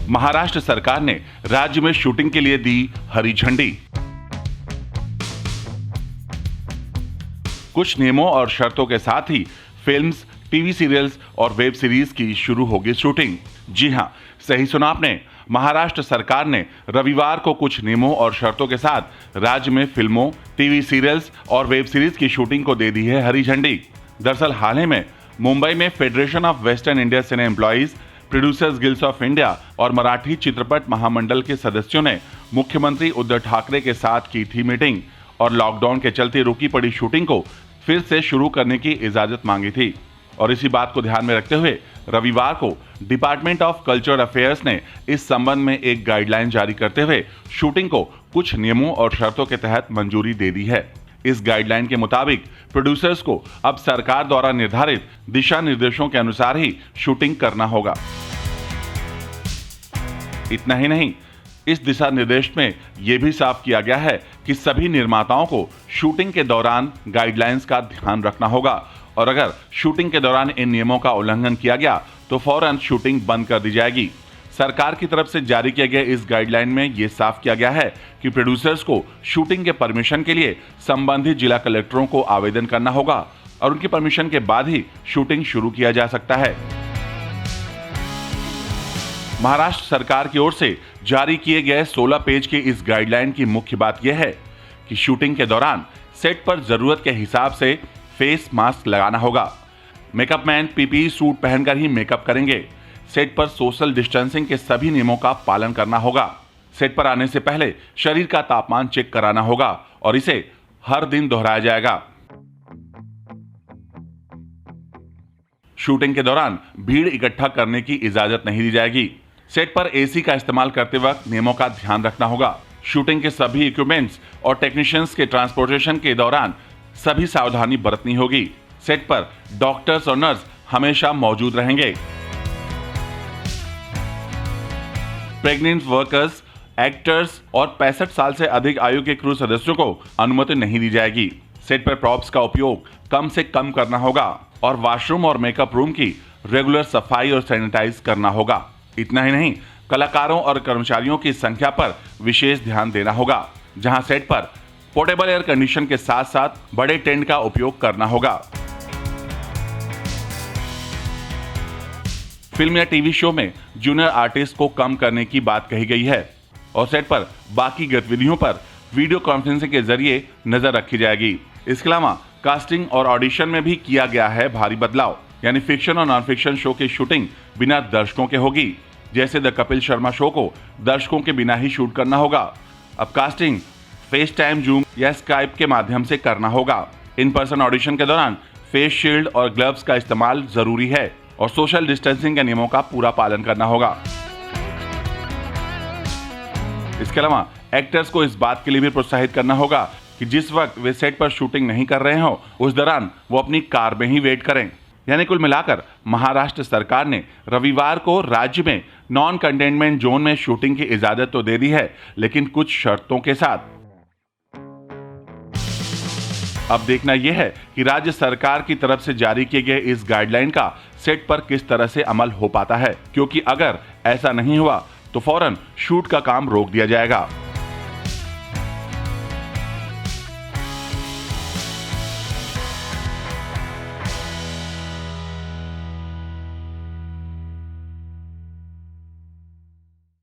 महाराष्ट्र सरकार ने राज्य में शूटिंग के लिए दी हरी झंडी। कुछ नियमों और शर्तों के साथ ही फिल्म्स, टीवी सीरियल्स और वेब सीरीज की शुरू होगी शूटिंग। जी हां, सही सुना आपने। महाराष्ट्र सरकार ने रविवार को कुछ नियमों और शर्तों के साथ राज्य में फिल्मों, टीवी सीरियल्स और वेब सीरीज की शूटिंग को दे दी है हरी झंडी। दरअसल हाल ही में मुंबई में federation of western India cine employees, producers guilds of India और मराठी चित्रपट महामंडल के सदस्यों ने मुख्यमंत्री उद्धव ठाकरे के साथ की थी मीटिंग और लॉकडाउन के चलते रुकी पड़ी शूटिंग को फिर से शुरू करने की इजाजत मांगी थी। और इसी बात को ध्यान में रखते हुए रविवार को डिपार्टमेंट ऑफ कल्चरल अफेयर्स ने इस संबंध में एक गाइडलाइन जारी करते हुए शूटिंग को कुछ नियमों और शर्तों के तहत मंजूरी दे दी है। इस गाइडलाइन के मुताबिक प्रोड्यूसर्स को अब सरकार द्वारा निर्धारित दिशा निर्देशों के अनुसार ही शूटिंग करना होगा। इतना ही नहीं, इस दिशा निर्देश में यह भी साफ किया गया है कि सभी निर्माताओं को शूटिंग के दौरान गाइडलाइंस का ध्यान रखना होगा और अगर शूटिंग के दौरान इन नियमों का उल्लंघन किया गया तो फौरन शूटिंग बंद कर दी जाएगी। सरकार की तरफ से जारी किए गए इस गाइडलाइन में यह साफ किया गया है कि प्रोड्यूसर्स को शूटिंग के परमिशन के लिए संबंधित जिला कलेक्टरों को आवेदन करना होगा और उनकी परमिशन के बाद ही शूटिंग शुरू किया जा सकता है। महाराष्ट्र सरकार की ओर से जारी किए गए 16 पेज की इस गाइडलाइन की मुख्य बात यह है कि शूटिंग के दौरान सेट पर जरूरत के हिसाब से फेस मास्क लगाना होगा। मेकअप मैन पीपीई सूट पहनकर ही मेकअप करेंगे। सेट पर सोशल डिस्टेंसिंग के सभी नियमों का पालन करना होगा। सेट पर आने से पहले शरीर का तापमान चेक कराना होगा और इसे हर दिन दोहराया जाएगा। शूटिंग के दौरान भीड़ इकट्ठा करने की इजाजत नहीं दी जाएगी। सेट पर एसी का इस्तेमाल करते वक्त नियमों का ध्यान रखना होगा। शूटिंग के सभी इक्विपमेंट्स और टेक्नीशियंस के ट्रांसपोर्टेशन के दौरान सभी सावधानी बरतनी होगी। सेट पर डॉक्टर्स और नर्स हमेशा मौजूद रहेंगे। प्रेग्नेंट वर्कर्स, एक्टर्स और 65 साल से अधिक आयु के क्रू सदस्यों को अनुमति नहीं दी जाएगी। सेट पर प्रॉप्स का उपयोग कम से कम करना होगा और वॉशरूम और मेकअप रूम की रेगुलर सफाई और सैनिटाइज करना होगा। इतना ही नहीं, कलाकारों और कर्मचारियों की संख्या पर विशेष ध्यान देना होगा, जहां सेट पर पोर्टेबल एयर कंडीशन के साथ साथ बड़े टेंट का उपयोग करना होगा। फिल्म या टीवी शो में जूनियर आर्टिस्ट को कम करने की बात कही गई है और सेट पर बाकी गतिविधियों पर वीडियो कॉन्फ्रेंसिंग के जरिए नजर रखी जाएगी। इसके अलावा कास्टिंग और ऑडिशन में भी किया गया है भारी बदलाव, यानी फिक्शन और नॉन फिक्शन शो की शूटिंग बिना दर्शकों के होगी। जैसे द कपिल शर्मा शो को दर्शकों के बिना ही शूट करना होगा। अब कास्टिंग फेस टाइम, जूम या स्काइप के माध्यम से करना होगा। इन पर्सन ऑडिशन के दौरान फेस शील्ड और ग्लव्स का इस्तेमाल जरूरी है और सोशल डिस्टेंसिंग के नियमों का पूरा पालन करना होगा। इसके अलावा एक्टर्स को इस बात के लिए भी प्रोत्साहित करना होगा कि जिस वक्त वे सेट पर शूटिंग नहीं कर रहे हो उस दौरान वो अपनी कार में ही वेट करें। यानी कुल मिलाकर महाराष्ट्र सरकार ने रविवार को राज्य में नॉन कंटेनमेंट जोन में शूटिंग की इजाजत तो दे दी है, लेकिन कुछ शर्तों के साथ। अब देखना यह है कि राज्य सरकार की तरफ से जारी किए गए इस गाइडलाइन का सेट पर किस तरह से अमल हो पाता है, क्योंकि अगर ऐसा नहीं हुआ तो फौरन शूट का काम रोक दिया जाएगा।